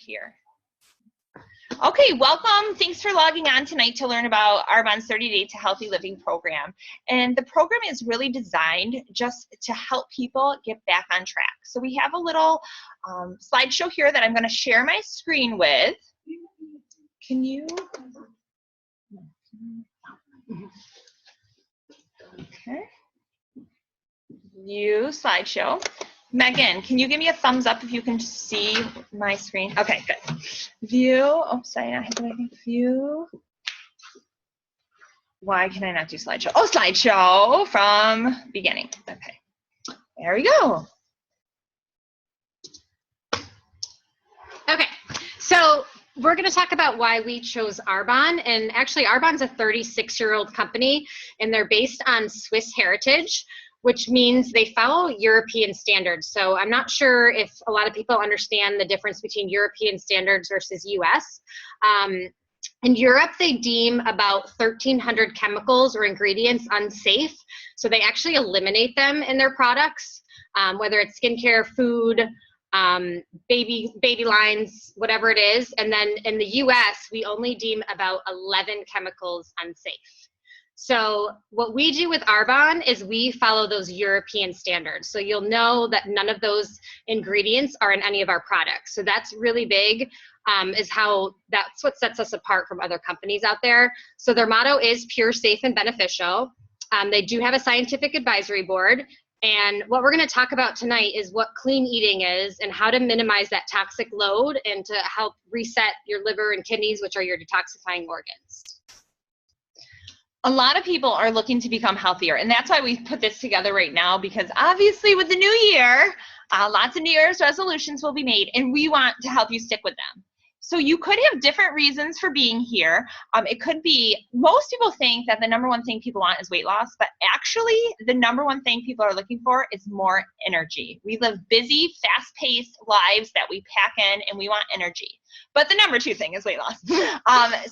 here. Okay, welcome. Thanks for logging on tonight to learn about Arbonne's 30 Day to Healthy Living program. And the program is really designed just to help people get back on track. So we have a little slideshow here that I'm going to share my screen with. Can you? Okay. View slideshow. Megan, can you give me a thumbs up if you can see my screen? Okay, good. View, oh, sorry, I have to view. Why can I not do slideshow? Oh, slideshow from beginning. Okay, there we go. Okay, so we're going to talk about why we chose Arbonne. And actually, Arbonne's a 36-year-old company, and they're based on Swiss heritage, which means they follow European standards. So I'm not sure if a lot of people understand the difference between European standards versus US. In Europe, they deem about 1,300 chemicals or ingredients unsafe. So they actually eliminate them in their products, whether it's skincare, food, baby lines, whatever it is. And then in the US, we only deem about 11 chemicals unsafe. So what we do with Arbonne is we follow those European standards. So you'll know that none of those ingredients are in any of our products. So that's really big, that's what sets us apart from other companies out there. So their motto is pure, safe, and beneficial. They do have a scientific advisory board. And what we're going to talk about tonight is what clean eating is and how to minimize that toxic load and to help reset your liver and kidneys, which are your detoxifying organs. A lot of people are looking to become healthier, and that's why we put this together right now, because obviously with the new year, lots of New Year's resolutions will be made, and we want to help you stick with them. So you could have different reasons for being here. It could be, most people think that the number one thing people want is weight loss, but actually the number one thing people are looking for is more energy. We live busy, fast-paced lives that we pack in, and we want energy. But the number two thing is weight loss.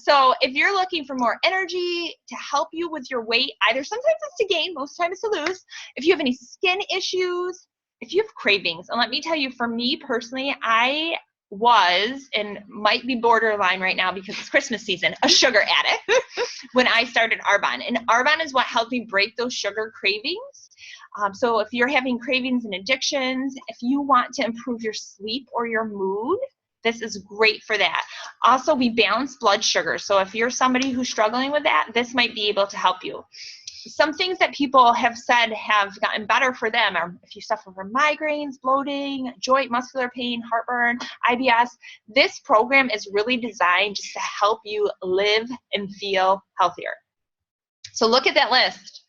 So if you're looking for more energy to help you with your weight, either sometimes it's to gain, most times it's to lose. If you have any skin issues, if you have cravings, and let me tell you, for me personally, I was, and might be borderline right now because it's Christmas season, a sugar addict when I started Arbonne. And Arbonne is what helped me break those sugar cravings. So if you're having cravings and addictions, if you want to improve your sleep or your mood, this is great for that. Also, we balance blood sugar. So if you're somebody who's struggling with that, this might be able to help you. Some things that people have said have gotten better for them are if you suffer from migraines, bloating, joint muscular pain, heartburn, IBS. This program is really designed just to help you live and feel healthier. So look at that list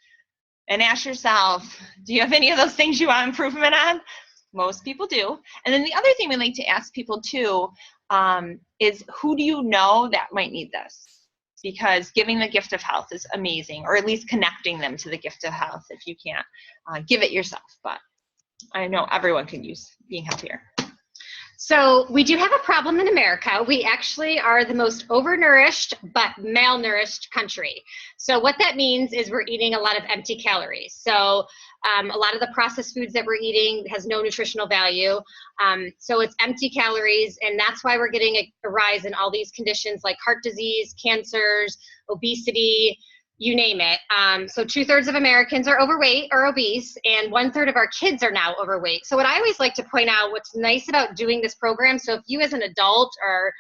and ask yourself, do you have any of those things you want improvement on? Most people do. And then the other thing we like to ask people too is, who do you know that might need this? Because giving the gift of health is amazing, or at least connecting them to the gift of health if you can't give it yourself. But I know everyone can use being healthier. So we do have a problem in America. We actually are the most overnourished but malnourished country. So what that means is we're eating a lot of empty calories. So a lot of the processed foods that we're eating has no nutritional value. So it's empty calories, and that's why we're getting a rise in all these conditions like heart disease, cancers, obesity, you name it. So 2/3 of Americans are overweight or obese, and 1/3 of our kids are now overweight. So what I always like to point out, what's nice about doing this program, so if you as an adult are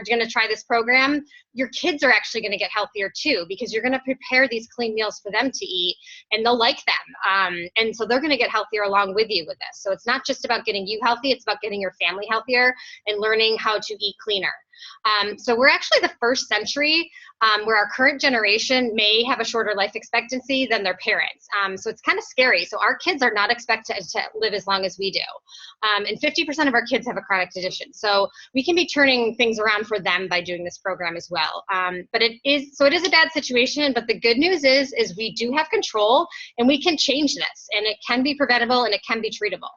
going to try this program, your kids are actually going to get healthier too, because you're going to prepare these clean meals for them to eat, and they'll like them. And so they're going to get healthier along with you with this. So it's not just about getting you healthy, it's about getting your family healthier and learning how to eat cleaner. So we're actually the first century where our current generation may have a shorter life expectancy than their parents. So it's kind of scary. So our kids are not expected to live as long as we do. And 50% of our kids have a chronic condition. So we can be turning things around for them by doing this program as well. But it is a bad situation, but the good news is we do have control, and we can change this, and it can be preventable, and it can be treatable.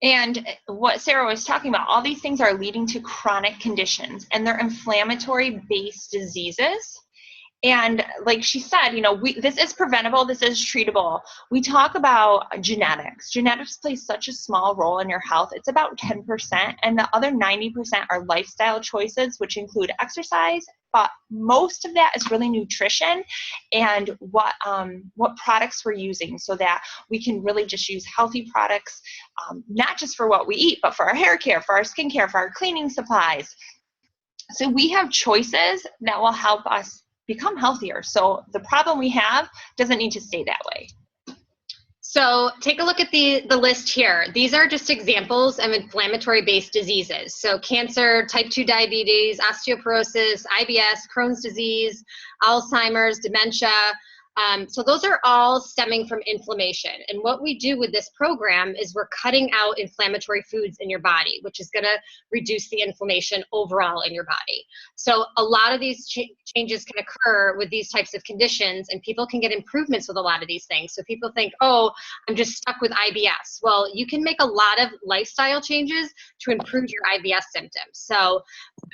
And what Sarah was talking about, all these things are leading to chronic conditions, and they're inflammatory-based diseases. And like she said, you know, this is preventable, this is treatable. We talk about genetics. Genetics play such a small role in your health. It's about 10%, and the other 90% are lifestyle choices, which include exercise, but most of that is really nutrition and what products we're using, so that we can really just use healthy products, not just for what we eat, but for our hair care, for our skin care, for our cleaning supplies. So we have choices that will help us become healthier. So the problem we have doesn't need to stay that way. So take a look at the list here. These are just examples of inflammatory-based diseases. So cancer, type 2 diabetes, osteoporosis, IBS, Crohn's disease, Alzheimer's, dementia. So those are all stemming from inflammation. And what we do with this program is we're cutting out inflammatory foods in your body, which is going to reduce the inflammation overall in your body. So a lot of these changes can occur with these types of conditions, and people can get improvements with a lot of these things. So people think, oh, I'm just stuck with IBS. Well, you can make a lot of lifestyle changes to improve your IBS symptoms. So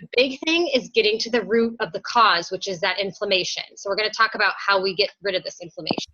the big thing is getting to the root of the cause, which is that inflammation. So we're going to talk about how we get rid of this inflammation.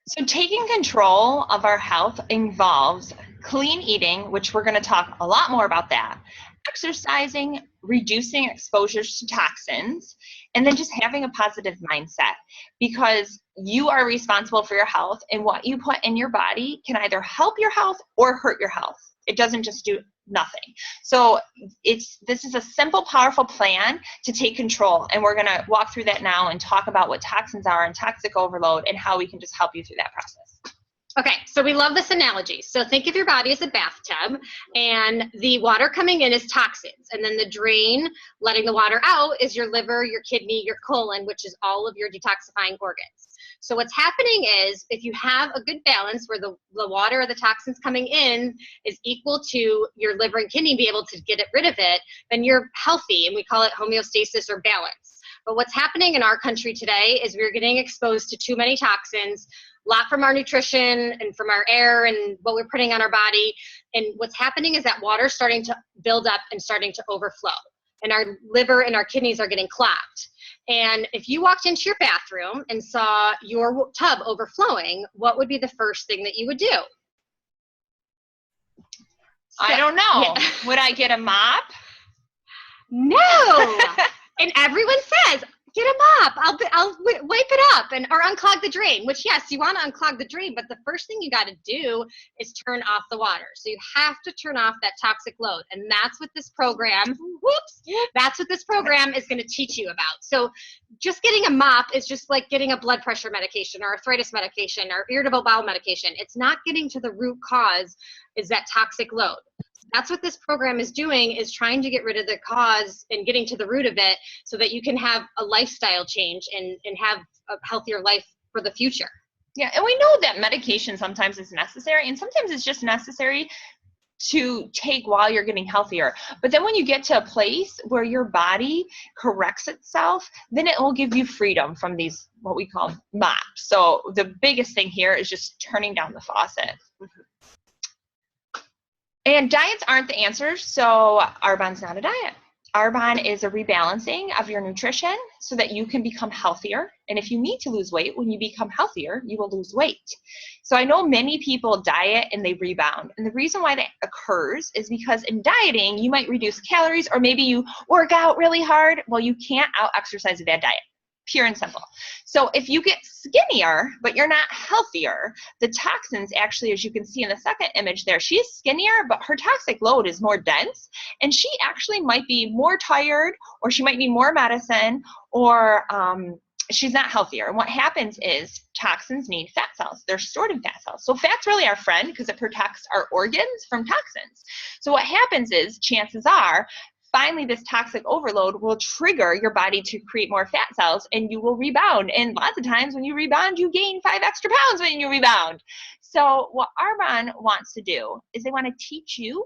So taking control of our health involves clean eating, which we're going to talk a lot more about that, exercising, reducing exposures to toxins, and then just having a positive mindset, because you are responsible for your health, and what you put in your body can either help your health or hurt your health. It doesn't just do nothing. So this is a simple, powerful plan to take control, and we're going to walk through that now and talk about what toxins are and toxic overload and how we can just help you through that process. Okay, so we love this analogy. So think of your body as a bathtub, and the water coming in is toxins, and then the drain letting the water out is your liver, your kidney, your colon, which is all of your detoxifying organs. So what's happening is, if you have a good balance where the water or the toxins coming in is equal to your liver and kidney be able to get rid of it, then you're healthy, and we call it homeostasis or balance. But what's happening in our country today is we're getting exposed to too many toxins, a lot from our nutrition and from our air and what we're putting on our body. And what's happening is that water's starting to build up and starting to overflow. And our liver and our kidneys are getting clogged. And if you walked into your bathroom and saw your tub overflowing, what would be the first thing that you would do? I don't know. Yeah. Would I get a mop? No. And everyone says, get a mop. I'll wipe it up or unclog the drain, which, yes, you want to unclog the drain, but the first thing you got to do is turn off the water. So you have to turn off that toxic load. And that's what this program, that's what this program is going to teach you about. So just getting a mop is just like getting a blood pressure medication or arthritis medication or irritable bowel medication. It's not getting to the root cause, is that toxic load. That's what this program is doing, is trying to get rid of the cause and getting to the root of it so that you can have a lifestyle change and have a healthier life for the future. Yeah, and we know that medication sometimes is necessary, and sometimes it's just necessary to take while you're getting healthier. But then when you get to a place where your body corrects itself, then it will give you freedom from these, what we call mops. So the biggest thing here is just turning down the faucet. And diets aren't the answer, so Arbonne's not a diet. Arbonne is a rebalancing of your nutrition so that you can become healthier. And if you need to lose weight, when you become healthier, you will lose weight. So I know many people diet and they rebound. And the reason why that occurs is because in dieting, you might reduce calories, or maybe you work out really hard. Well, you can't out-exercise a bad diet. Pure and simple. So if you get skinnier, but you're not healthier, the toxins actually, as you can see in the second image there, she's skinnier, but her toxic load is more dense, and she actually might be more tired, or she might need more medicine, or she's not healthier. And what happens is toxins need fat cells. They're stored in fat cells. So fat's really our friend because it protects our organs from toxins. So what happens is, chances are, finally, this toxic overload will trigger your body to create more fat cells, and you will rebound. And lots of times when you rebound, you gain 5 extra pounds when you rebound. So what Arbonne wants to do is they want to teach you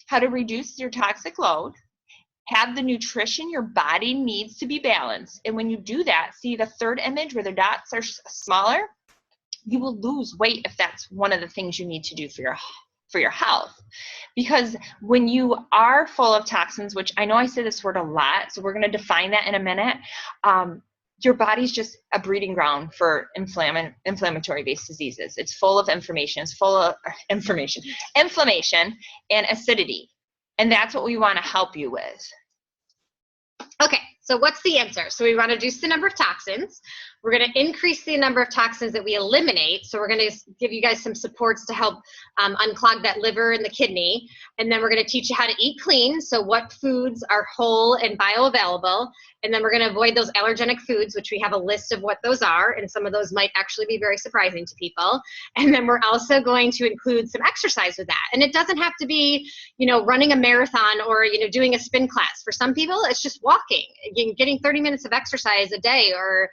how to reduce your toxic load, have the nutrition your body needs to be balanced. And when you do that, see the third image where the dots are smaller? You will lose weight if that's one of the things you need to do for your for your health. Because when you are full of toxins, which I know I say this word a lot, so we're going to define that in a minute, your body's just a breeding ground for inflammatory-based diseases. It's full of inflammation. It's full of inflammation and acidity. And that's what we want to help you with. Okay, so what's the answer? So we want to reduce the number of toxins. We're going to increase the number of toxins that we eliminate. So we're going to give you guys some supports to help unclog that liver and the kidney. And then we're going to teach you how to eat clean. So what foods are whole and bioavailable. And then we're going to avoid those allergenic foods, which we have a list of what those are. And some of those might actually be very surprising to people. And then we're also going to include some exercise with that. And it doesn't have to be, running a marathon or, doing a spin class. For some people, it's just walking, getting 30 minutes of exercise a day, or,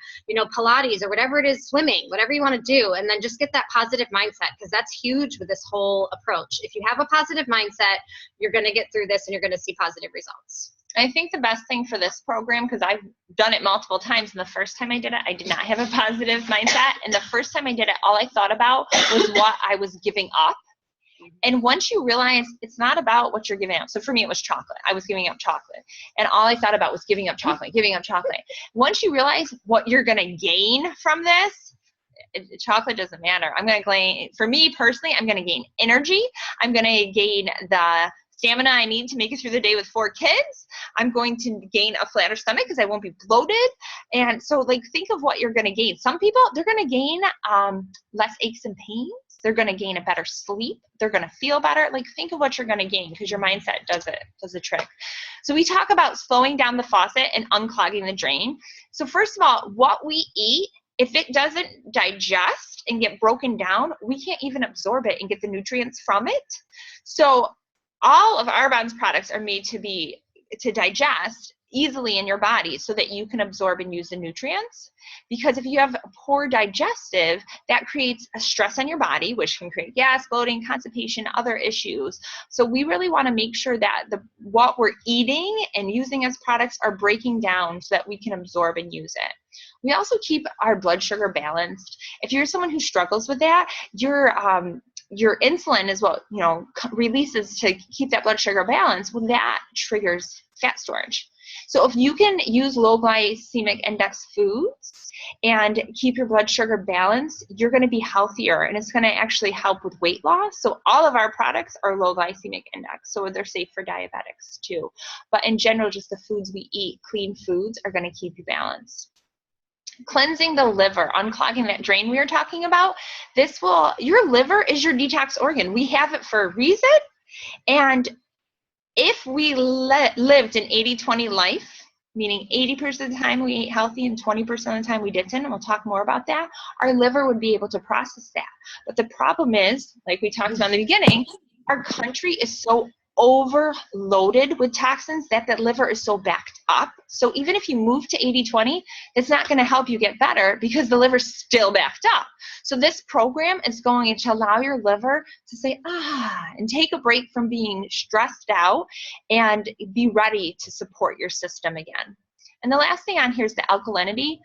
Pilates, or whatever it is, swimming, whatever you want to do. And then just get that positive mindset, because that's huge with this whole approach. If you have a positive mindset, you're going to get through this and you're going to see positive results. I think the best thing for this program, because I've done it multiple times, and the first time I did it, I did not have a positive mindset. And the first time I did it, all I thought about was what I was giving up. And once you realize it's not about what you're giving up. So for me, it was chocolate. I was giving up chocolate. And all I thought about was giving up chocolate. Once you realize what you're going to gain from this, chocolate doesn't matter. I'm going to gain, for me personally, I'm going to gain energy. I'm going to gain the stamina I need to make it through the day with 4 kids. I'm going to gain a flatter stomach because I won't be bloated. And so think of what you're going to gain. Some people, they're going to gain less aches and pains. They're going to gain a better sleep. They're going to feel better. Think of what you're going to gain, because your mindset does the trick. So we talk about slowing down the faucet and unclogging the drain. So first of all, what we eat, if it doesn't digest and get broken down, we can't even absorb it and get the nutrients from it. So all of Arbonne's products are made to digest easily in your body so that you can absorb and use the nutrients. Because if you have a poor digestive, that creates a stress on your body, which can create gas, bloating, constipation, other issues. So we really want to make sure that what we're eating and using as products are breaking down so that we can absorb and use it. We also keep our blood sugar balanced. If you're someone who struggles with that, your insulin is what releases to keep that blood sugar balanced. Well, that triggers fat storage. So if you can use low glycemic index foods and keep your blood sugar balanced, you're going to be healthier, and it's going to actually help with weight loss. So all of our products are low glycemic index, so they're safe for diabetics too. But in general, just the foods we eat, clean foods, are going to keep you balanced. Cleansing the liver, unclogging that drain we were talking about, your liver is your detox organ. We have it for a reason. And if we lived an 80-20 life, meaning 80% of the time we ate healthy and 20% of the time we didn't, and we'll talk more about that, our liver would be able to process that. But the problem is, like we talked about in the beginning, our country is so overloaded with toxins that the liver is so backed up. So even if you move to 80-20, it's not going to help you get better because the liver's still backed up. So this program is going to allow your liver to say, and take a break from being stressed out and be ready to support your system again. And the last thing on here is the alkalinity.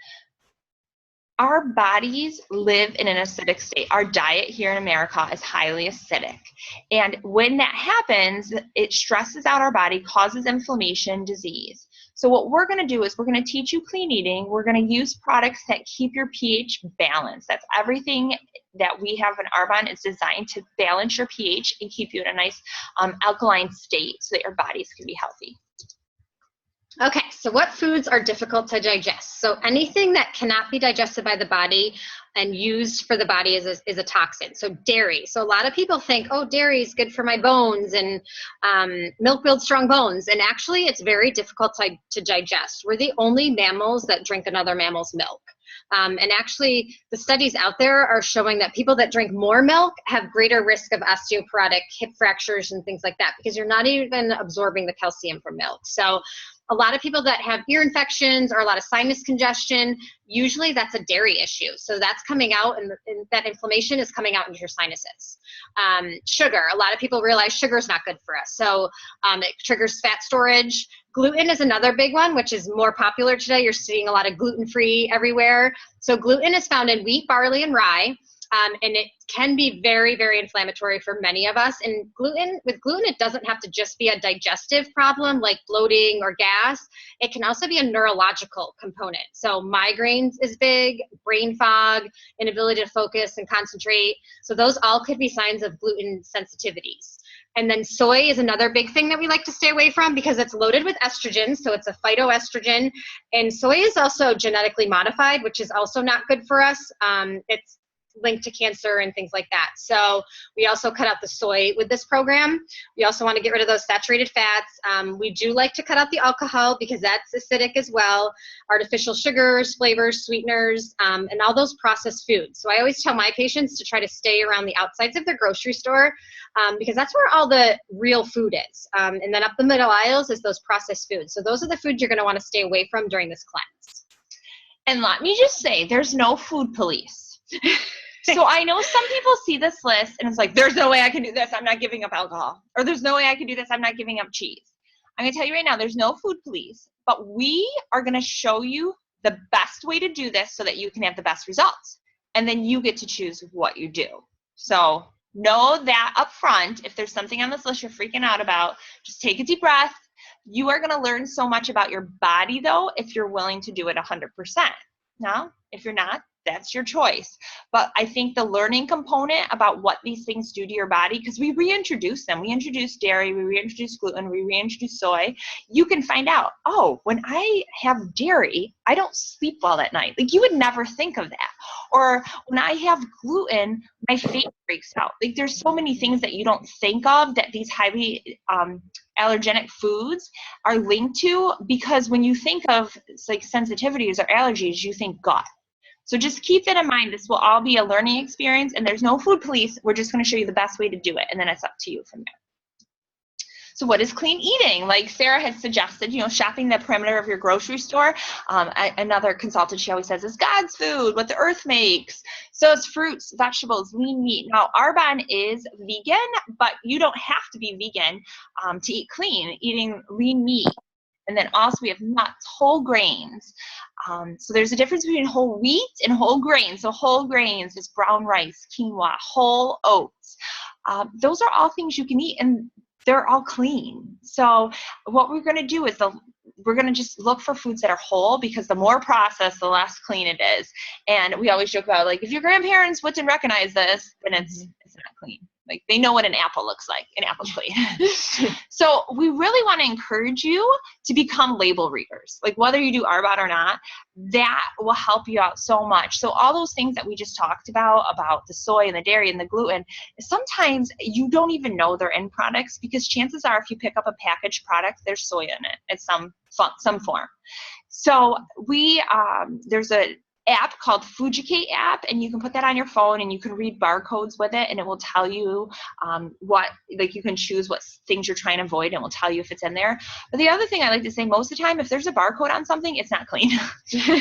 Our bodies live in an acidic state. Our diet here in America is highly acidic. And when that happens, it stresses out our body, causes inflammation, disease. So what we're going to do is we're going to teach you clean eating. We're going to use products that keep your pH balanced. That's everything that we have in Arbonne is designed to balance your pH and keep you in a nice alkaline state so that your bodies can be healthy. Okay, so what foods are difficult to digest? So anything that cannot be digested by the body and used for the body is a toxin. So dairy. So a lot of people think, oh, dairy is good for my bones and milk builds strong bones. And actually, it's very difficult to digest. We're the only mammals that drink another mammal's milk. And actually, the studies out there are showing that people that drink more milk have greater risk of osteoporotic hip fractures and things like that because you're not even absorbing the calcium from milk. So a lot of people that have ear infections or a lot of sinus congestion, usually that's a dairy issue. So that's coming out, and that inflammation is coming out into your sinuses. Sugar, a lot of people realize sugar is not good for us. So it triggers fat storage. Gluten is another big one, which is more popular today. You're seeing a lot of gluten-free everywhere. So gluten is found in wheat, barley, and rye. and it can be very, very inflammatory for many of us. And with gluten, it doesn't have to just be a digestive problem like bloating or gas. It can also be a neurological component. So migraines is big, brain fog, inability to focus and concentrate. So those all could be signs of gluten sensitivities. And then soy is another big thing that we like to stay away from because it's loaded with estrogen, so it's a phytoestrogen. And soy is also genetically modified, which is also not good for us. It's linked to cancer and things like that. So we also cut out the soy with this program. We also want to get rid of those saturated fats. We do like to cut out the alcohol because that's acidic as well, artificial sugars, flavors, sweeteners, and all those processed foods. So I always tell my patients to try to stay around the outsides of their grocery store because that's where all the real food is. And then up the middle aisles is those processed foods. So those are the foods you're going to want to stay away from during this cleanse. And let me just say, there's no food police. So I know some people see this list and it's like, there's no way I can do this. I'm not giving up alcohol. Or there's no way I can do this. I'm not giving up cheese. I'm going to tell you right now, there's no food police, but we are going to show you the best way to do this so that you can have the best results. And then you get to choose what you do. So know that up front, if there's something on this list you're freaking out about, just take a deep breath. You are going to learn so much about your body, though, if you're willing to do it 100%. Now, if you're not, that's your choice. But I think the learning component about what these things do to your body, because we reintroduce them. We introduce dairy, we reintroduce gluten, we reintroduce soy. You can find out, oh, when I have dairy, I don't sleep well at night. Like, you would never think of that. Or when I have gluten, my face breaks out. Like, there's so many things that you don't think of that these highly allergenic foods are linked to, because when you think of like sensitivities or allergies, you think gut. So just keep that in mind. This will all be a learning experience, and there's no food police. We're just going to show you the best way to do it, and then it's up to you from there. So what is clean eating? Like Sarah had suggested, shopping the perimeter of your grocery store. Another consultant, she always says, is God's food, what the earth makes. So it's fruits, vegetables, lean meat. Now, Arbonne is vegan, but you don't have to be vegan to eat clean, eating lean meat. And then also we have nuts, whole grains. So there's a difference between whole wheat and whole grains. So whole grains is brown rice, quinoa, whole oats. Those are all things you can eat, and they're all clean. So what we're going to do is we're going to just look for foods that are whole, because the more processed, the less clean it is. And we always joke about, like, if your grandparents wouldn't recognize this, then it's not clean. Like, they know what an apple looks like. An apple's clean. So we really want to encourage you to become label readers. Like, whether you do Arbonne or not, that will help you out so much. So all those things that we just talked about the soy and the dairy and the gluten, sometimes you don't even know they're in products, because chances are if you pick up a packaged product, there's soy in it in some form. So there's a app called Fujicate app, and you can put that on your phone and you can read barcodes with it, and it will tell you you can choose what things you're trying to avoid, and it will tell you if it's in there. But the other thing I like to say, most of the time, if there's a barcode on something, it's not clean.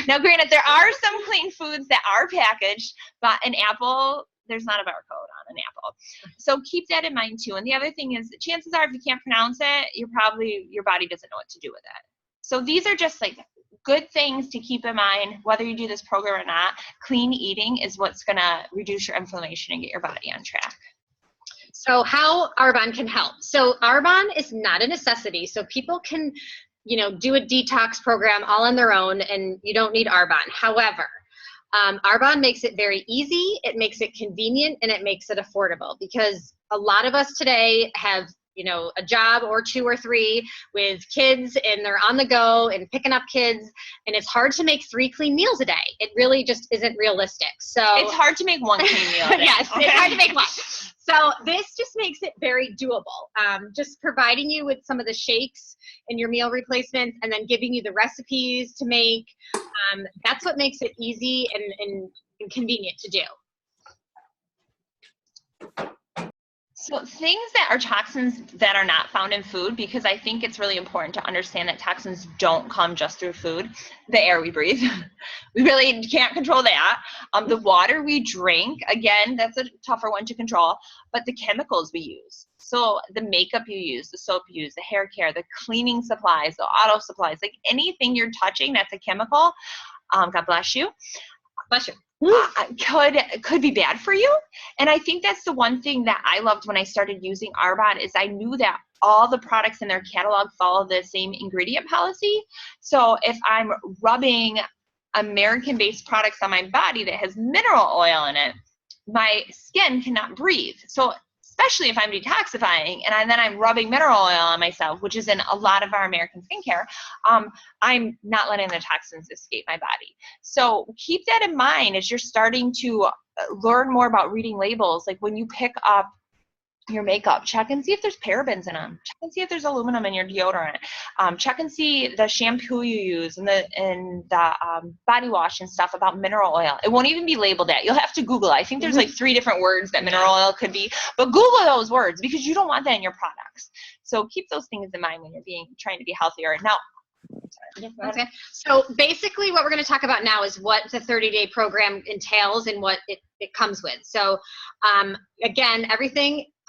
Now, granted, there are some clean foods that are packaged, but an apple, there's not a barcode on an apple. So keep that in mind too. And the other thing is, chances are if you can't pronounce it, your body doesn't know what to do with it. So these are just like good things to keep in mind, whether you do this program or not. Clean eating is what's going to reduce your inflammation and get your body on track. So how Arbonne can help. So Arbonne is not a necessity. So people can, do a detox program all on their own, and you don't need Arbonne. However, Arbonne makes it very easy, it makes it convenient, and it makes it affordable, because a lot of us today have a job or 2 or 3 with kids, and they're on the go and picking up kids, and it's hard to make 3 clean meals a day. It really just isn't realistic. So it's hard to make 1 clean meal a day. Yes, okay. It's hard to make 1. So this just makes it very doable. Just providing you with some of the shakes and your meal replacements, and then giving you the recipes to make. That's what makes it easy and convenient to do. So things that are toxins that are not found in food, because I think it's really important to understand that toxins don't come just through food. The air we breathe, we really can't control that. The water we drink, again, that's a tougher one to control, but the chemicals we use. So the makeup you use, the soap you use, the hair care, the cleaning supplies, the auto supplies, like anything you're touching that's a chemical, God bless you. Bless you. could be bad for you. And I think that's the one thing that I loved when I started using Arbonne is I knew that all the products in their catalog follow the same ingredient policy. So if I'm rubbing American-based products on my body that has mineral oil in it, my skin cannot breathe. So especially if I'm detoxifying and then I'm rubbing mineral oil on myself, which is in a lot of our American skincare, I'm not letting the toxins escape my body. So keep that in mind as you're starting to learn more about reading labels. Like when you pick up your makeup, check and see if there's parabens in them. Check and see if there's aluminum in your deodorant. Check and see the shampoo you use and the body wash and stuff about mineral oil. It won't even be labeled that. You'll have to Google it. I think there's like 3 different words that mineral oil could be, but Google those words because you don't want that in your products. So keep those things in mind when you're trying to be healthier. Now, okay. So basically what we're going to talk about now is what the 30-day program entails and what it comes with. So again,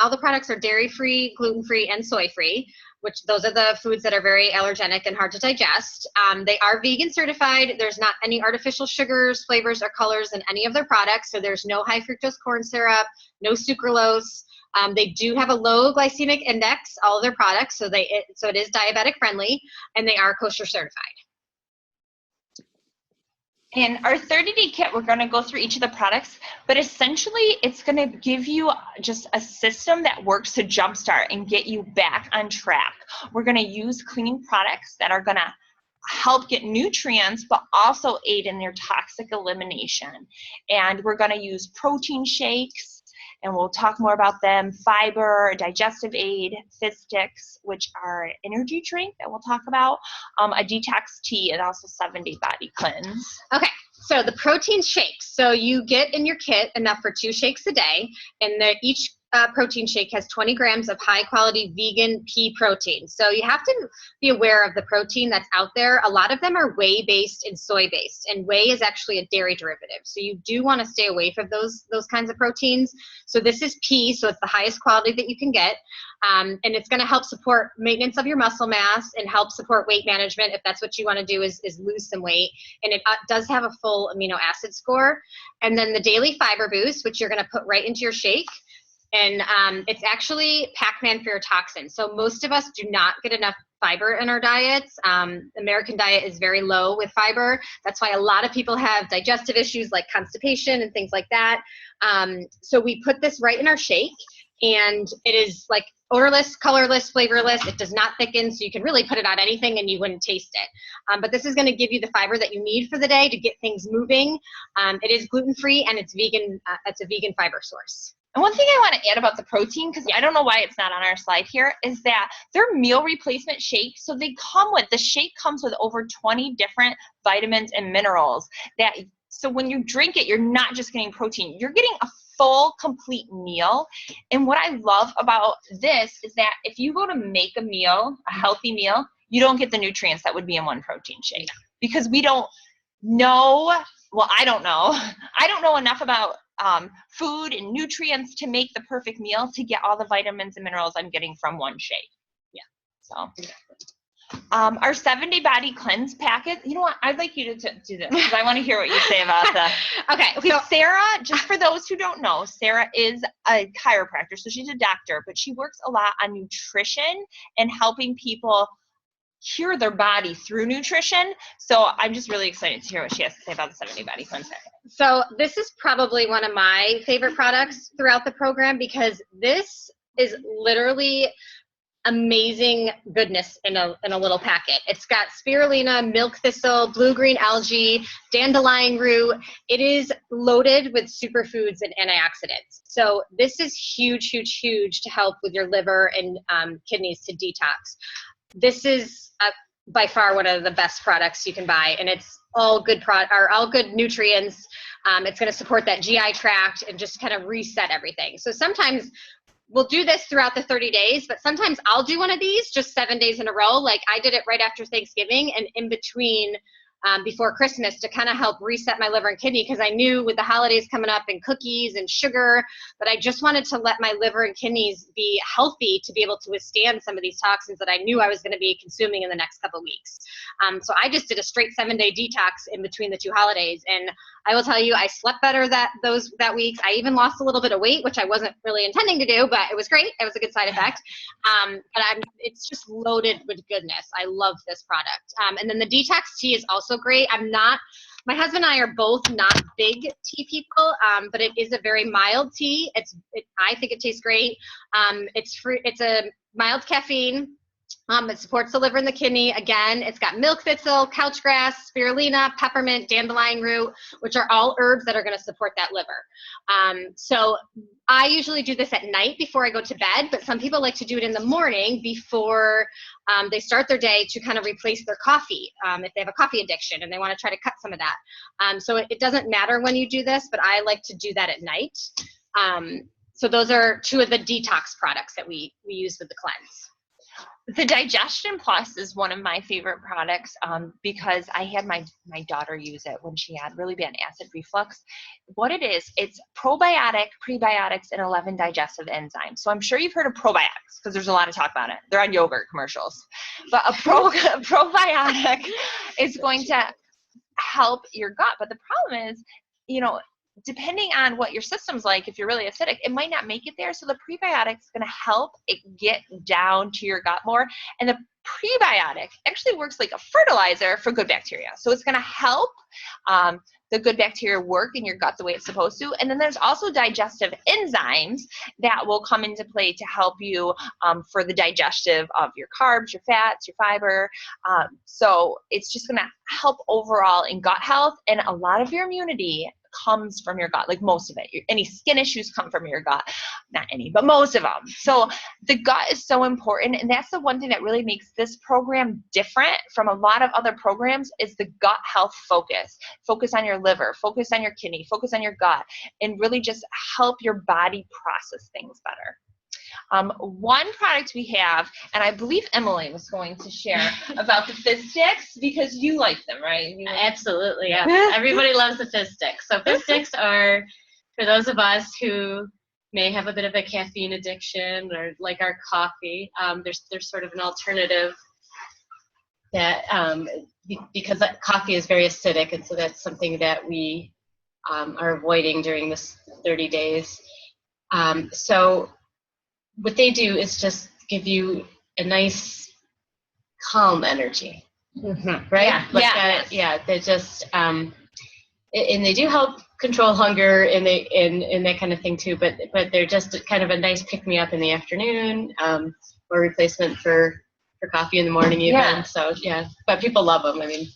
all the products are dairy-free, gluten-free, and soy-free, which those are the foods that are very allergenic and hard to digest. They are vegan certified. There's not any artificial sugars, flavors, or colors in any of their products. So there's no high fructose corn syrup, no sucralose. They do have a low glycemic index, all of their products, so it is diabetic friendly, and they are kosher certified. In our 30-day kit, we're going to go through each of the products, but essentially it's going to give you just a system that works to jumpstart and get you back on track. We're going to use clean products that are going to help get nutrients, but also aid in their toxic elimination. And we're going to use protein shakes, and we'll talk more about them, fiber, digestive aid, Fizz Sticks, which are energy drink that we'll talk about, a detox tea, and also 7-day body cleanse. Okay, so the protein shakes. So you get in your kit enough for 2 shakes a day, and each protein shake has 20 grams of high quality vegan pea protein. So you have to be aware of the protein that's out there. A lot of them are whey based and soy based, and whey is actually a dairy derivative. So you do want to stay away from those kinds of proteins. So this is pea, so it's the highest quality that you can get. And it's going to help support maintenance of your muscle mass and help support weight management if that's what you want to do is lose some weight. And it does have a full amino acid score. And then the daily fiber boost, which you're going to put right into your shake. And it's actually Pac-Man for your toxins. So most of us do not get enough fiber in our diets. American diet is very low with fiber. That's why a lot of people have digestive issues like constipation and things like that. So we put this right in our shake, and it is like odorless, colorless, flavorless. It does not thicken, so you can really put it on anything and you wouldn't taste it. But this is going to give you the fiber that you need for the day to get things moving. It is gluten-free, and it's vegan. It's a vegan fiber source. And one thing I want to add about the protein, because I don't know why it's not on our slide here, is that they're meal replacement shakes. So the shake comes with over 20 different vitamins and minerals. So when you drink it, you're not just getting protein, you're getting a full, complete meal. And what I love about this is that if you go to make a meal, a healthy meal, you don't get the nutrients that would be in one protein shake. Because we don't know, well, I don't know enough about food and nutrients to make the perfect meal to get all the vitamins and minerals I'm getting from one shake. Yeah. So our 7-day body cleanse packet, you know what, I'd like you to do this because I want to hear what you say about that. Okay, so Sarah, just for those who don't know, Sarah is a chiropractor, so she's a doctor, but she works a lot on nutrition and helping people cure their body through nutrition. So I'm just really excited to hear what she has to say about the 7-day body cleanse packet. So this is probably one of my favorite products throughout the program because this is literally amazing goodness in a little packet. It's got spirulina, milk thistle, blue-green algae, dandelion root. It is loaded with superfoods and antioxidants. So this is huge, huge, huge to help with your liver and kidneys to detox. This is by far one of the best products you can buy, and it's all good nutrients. It's going to support that GI tract and just kind of reset everything. So sometimes we'll do this throughout the 30 days, but sometimes I'll do one of these just 7 days in a row. Like I did it right after Thanksgiving, and in between before Christmas to kind of help reset my liver and kidney, because I knew with the holidays coming up and cookies and sugar that I just wanted to let my liver and kidneys be healthy to be able to withstand some of these toxins that I knew I was going to be consuming in the next couple of weeks. So I just did a straight 7-day detox in between the 2 holidays, and I will tell you, I slept better that week. I even lost a little bit of weight, which I wasn't really intending to do, but it was great. It was a good side effect. But it's just loaded with goodness. I love this product. And then the detox tea is also great. My husband and I are both not big tea people, but it is a very mild tea. I think it tastes great. It's a mild caffeine. It supports the liver and the kidney. Again, it's got milk thistle, couchgrass, spirulina, peppermint, dandelion root, which are all herbs that are going to support that liver. So I usually do this at night before I go to bed, but some people like to do it in the morning before they start their day to kind of replace their coffee if they have a coffee addiction and they want to try to cut some of that. So it doesn't matter when you do this, but I like to do that at night. So those are 2 of the detox products that we use with the cleanse. The Digestion Plus is one of my favorite products because I had my daughter use it when she had really bad acid reflux. What it is, it's probiotic, prebiotics, and 11 digestive enzymes. So I'm sure you've heard of probiotics because there's a lot of talk about it. They're on yogurt commercials. But a probiotic is going to help your gut. But the problem is, depending on what your system's like, if you're really acidic, it might not make it there. So the prebiotic is going to help it get down to your gut more. And the prebiotic actually works like a fertilizer for good bacteria. So it's going to help the good bacteria work in your gut the way it's supposed to. And then there's also digestive enzymes that will come into play to help you for the digestive of your carbs, your fats, your fiber. So it's just going to help overall in gut health, and a lot of your immunity comes from your gut, like most of it. Any skin issues come from your gut. Not any, but most of them. So the gut is so important, and that's the one thing that really makes this program different from a lot of other programs is the gut health focus. Focus on your liver, focus on your kidney, focus on your gut, and really just help your body process things better. One product we have, and I believe Emily was going to share about the Fizz Sticks because you like them, right? Absolutely, yeah. Everybody loves the Fizz Sticks. So Fizz Sticks are for those of us who may have a bit of a caffeine addiction or like our coffee. There's sort of an alternative that because coffee is very acidic, and so that's something that we are avoiding during this 30 days. So what they do is just give you a nice calm energy, right? Yeah, They just and they do help control hunger and that kind of thing too. But they're just kind of a nice pick me up in the afternoon, or replacement for coffee in the morning even. Yeah. So yeah, but people love them. I mean.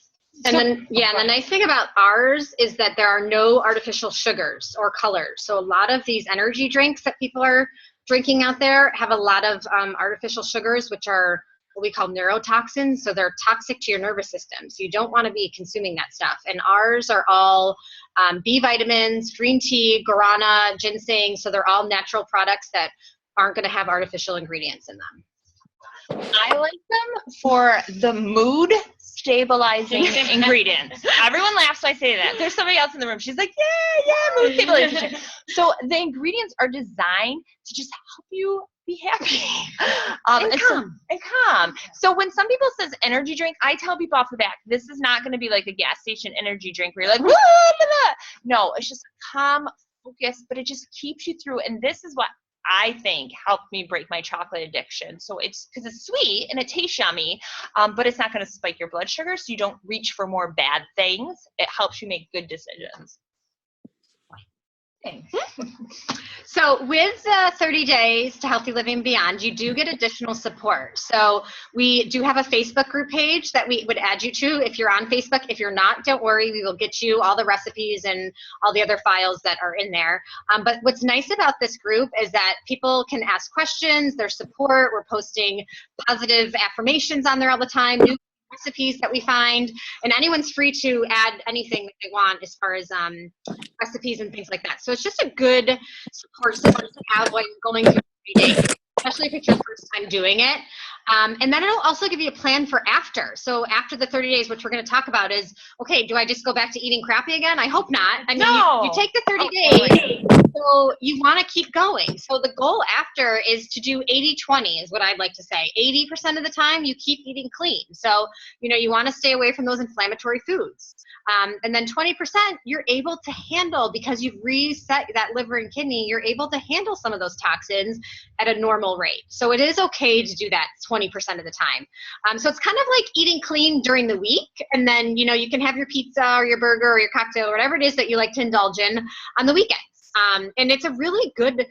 And then, and the nice thing about ours is that there are no artificial sugars or colors. So a lot of these energy drinks that people are drinking out there have a lot of artificial sugars, which are what we call neurotoxins. So they're toxic to your nervous system. So you don't want to be consuming that stuff. And ours are all B vitamins, green tea, guarana, ginseng. So they're all natural products that aren't going to have artificial ingredients in them. I like them for the mood stabilizing ingredients. Everyone laughs when I say that. There's somebody else in the room. She's like, yeah, mood stabilization. So the ingredients are designed to just help you be happy. And calm. So when some people says energy drink, I tell people off the back, this is not going to be like a gas station energy drink where you're like, blah, blah, blah. No, it's just calm, focus, but it just keeps you through. And this is what I think helped me break my chocolate addiction. So it's because it's sweet and it tastes yummy, but it's not going to spike your blood sugar, so you don't reach for more bad things. It helps you make good decisions. So with 30 Days to Healthy Living Beyond, you do get additional support. So we do have a Facebook group page that we would add you to if you're on Facebook. If you're not, don't worry. We will get you all the recipes and all the other files that are in there. But what's nice about this group is that people can ask questions, there's support. We're posting positive affirmations on there all the time, new recipes that we find, and anyone's free to add anything that they want as far as recipes and things like that. So it's just a good support system to have while you're going through every day. especially if it's your first time doing it. And then it'll also give you a plan for after. So after the 30 days, which we're going to talk about is, okay, do I just go back to eating crappy again? I hope not. I mean, No. you take the 30 days, so you want to keep going. So the goal after is to do 80-20 is what I'd like to say. 80% of the time you keep eating clean. So, you want to stay away from those inflammatory foods. And then 20% you're able to handle because you've reset that liver and kidney. You're able to handle some of those toxins at a normal rate. So it is okay to do that 20% of the time. So it's kind of like eating clean during the week. And then, you can have your pizza or your burger or your cocktail or whatever it is that you like to indulge in on the weekends. And it's a really good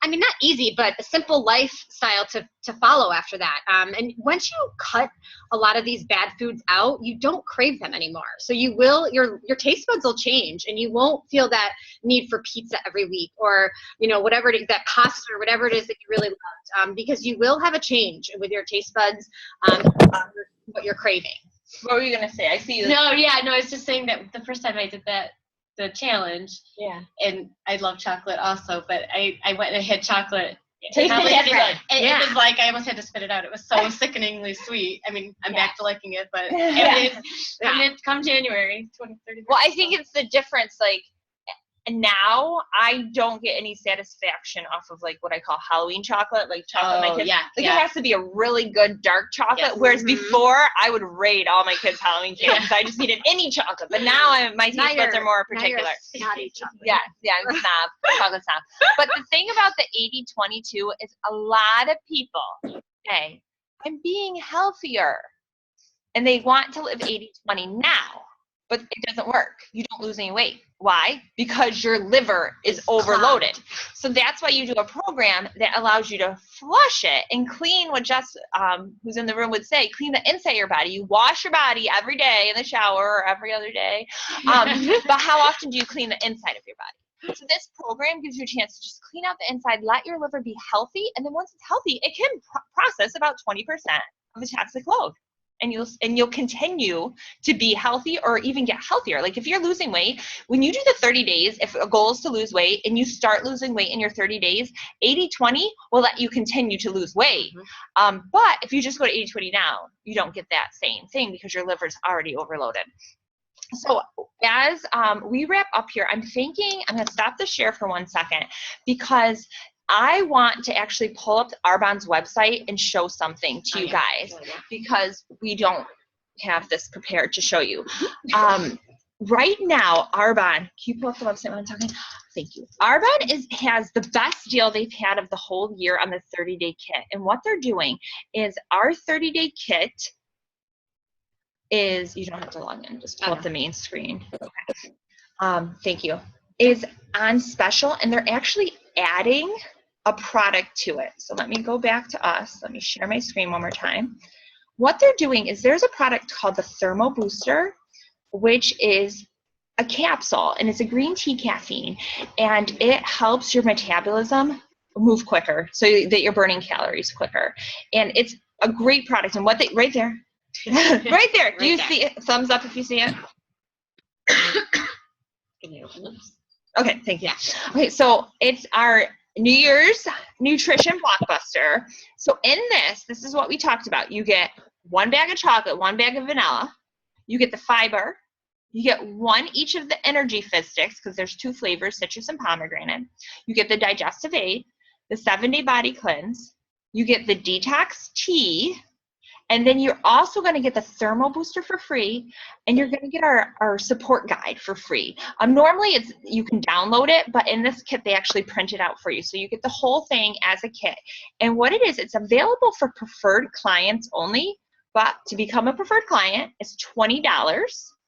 not easy, but a simple lifestyle to follow after that. And once you cut a lot of these bad foods out, you don't crave them anymore. So your taste buds will change and you won't feel that need for pizza every week or, whatever it is, that pasta or whatever it is that you really loved, because you will have a change with your taste buds, what you're craving. What were you going to say? I see you. No, I was just saying that the first time I did the challenge, and I love chocolate also, but I went and had chocolate. Tasted different. It was like I almost had to spit it out. It was so sickeningly sweet. I mean, I'm back to liking it, but come January 2030. Well, I think it's the difference, like, now I don't get any satisfaction off of like what I call Halloween chocolate, like chocolate my kids. It has to be a really good dark chocolate. Yes. Whereas before I would raid all my kids Halloween candy because I just needed any chocolate. But now my taste buds are more particular. Snotty chocolate. I'm a snob, chocolate snob. But the thing about the 80-20 too is a lot of people say, I'm being healthier. And they want to live 80-20 now. But it doesn't work. You don't lose any weight. Why? Because your liver is overloaded. So that's why you do a program that allows you to flush it and clean what Jess, who's in the room, would say, clean the inside of your body. You wash your body every day in the shower or every other day. But how often do you clean the inside of your body? So this program gives you a chance to just clean out the inside, let your liver be healthy, and then once it's healthy, it can process about 20% of the toxic load. And you'll continue to be healthy or even get healthier. Like if you're losing weight, when you do the 30 days, if a goal is to lose weight and you start losing weight in your 30 days, 80-20 will let you continue to lose weight. But if you just go to 80-20 now, you don't get that same thing because your liver's already overloaded. So as we wrap up here, I'm going to stop the share for 1 second because I want to actually pull up Arbonne's website and show something to you guys because we don't have this prepared to show you. Right now, Arbonne, can you pull up the website when I'm talking? Thank you. Arbonne has the best deal they've had of the whole year on the 30-day kit. And what they're doing is our 30-day kit is, you don't have to log in, just pull up the main screen. Okay. Thank you. Is on special, and they're actually adding a product to it. So let me go back to us. Let me share my screen one more time. What they're doing is there's a product called the Thermo Booster, which is a capsule, and it's a green tea caffeine, and it helps your metabolism move quicker so that you're burning calories quicker. And it's a great product. And what they, right there, right there. Do you see it? Thumbs up if you see it. Okay, thank you. Okay, so it's our New Year's nutrition blockbuster. So in this is what we talked about. You get 1 bag of chocolate, 1 bag of vanilla. You get the fiber. You get 1 each of the energy fizz sticks because there's 2 flavors, citrus and pomegranate. You get the digestive aid, the 7-day body cleanse. You get the detox tea. And then you're also going to get the Thermo Booster for free, and you're going to get our support guide for free. Normally, you can download it, but in this kit, they actually print it out for you. So you get the whole thing as a kit. And what it is, it's available for preferred clients only, but to become a preferred client, it's $20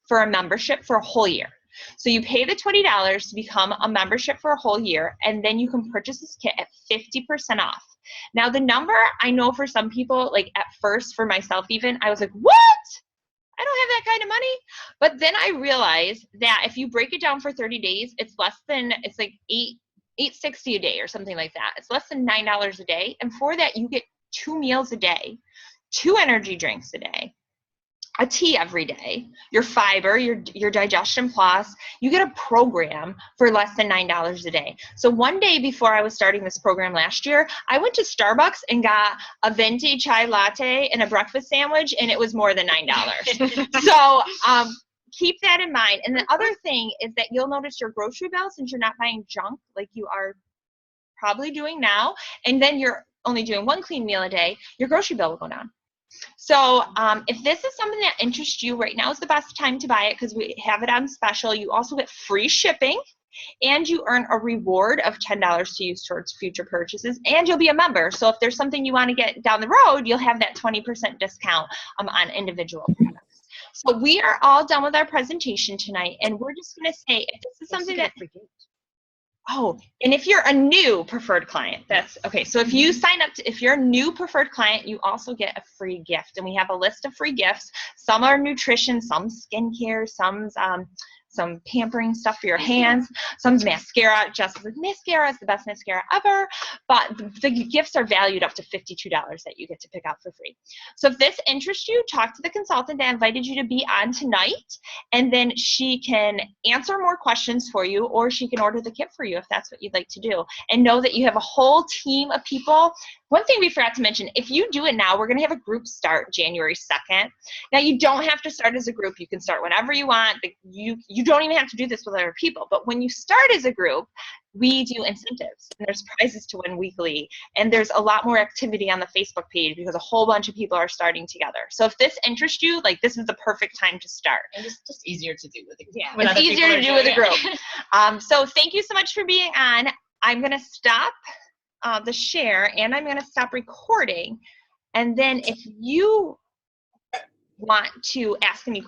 for a membership for a whole year. So you pay the $20 to become a membership for a whole year, and then you can purchase this kit at 50% off. Now, the number, I know for some people, like at first, for myself even, I was like, what? I don't have that kind of money. But then I realized that if you break it down for 30 days, it's like $8.60 a day or something like that. It's less than $9 a day. And for that, you get 2 meals a day, 2 energy drinks a day, a tea every day, your fiber, your Digestion Plus, you get a program for less than $9 a day. So one day before I was starting this program last year, I went to Starbucks and got a venti chai latte and a breakfast sandwich, and it was more than $9. So keep that in mind. And the other thing is that you'll notice your grocery bill, since you're not buying junk like you are probably doing now, and then you're only doing one clean meal a day, your grocery bill will go down. So if this is something that interests you, right now is the best time to buy it because we have it on special. You also get free shipping, and you earn a reward of $10 to use towards future purchases, and you'll be a member. So if there's something you want to get down the road, you'll have that 20% discount on individual products. So we are all done with our presentation tonight, and we're just going to say if this is something that oh, and if you're a new preferred client, that's okay. So if you sign up, if you're a new preferred client, you also get a free gift. And we have a list of free gifts. Some are nutrition, some skincare, some pampering stuff for your hands, some's mascara. Jessica's mascara is the best mascara ever, but the gifts are valued up to $52 that you get to pick out for free. So if this interests you, talk to the consultant that invited you to be on tonight, and then she can answer more questions for you, or she can order the kit for you if that's what you'd like to do. And know that you have a whole team of people. One thing we forgot to mention, if you do it now, we're going to have a group start January 2nd. Now, you don't have to start as a group. You can start whenever you want. You don't even have to do this with other people. But when you start as a group, we do incentives, and there's prizes to win weekly, and there's a lot more activity on the Facebook page because a whole bunch of people are starting together. So if this interests you, like, this is the perfect time to start. And it's just easier to do with a group. Yeah. It's easier to do with a group. So thank you so much for being on. I'm going to stop the share, and I'm going to stop recording. And then if you want to ask any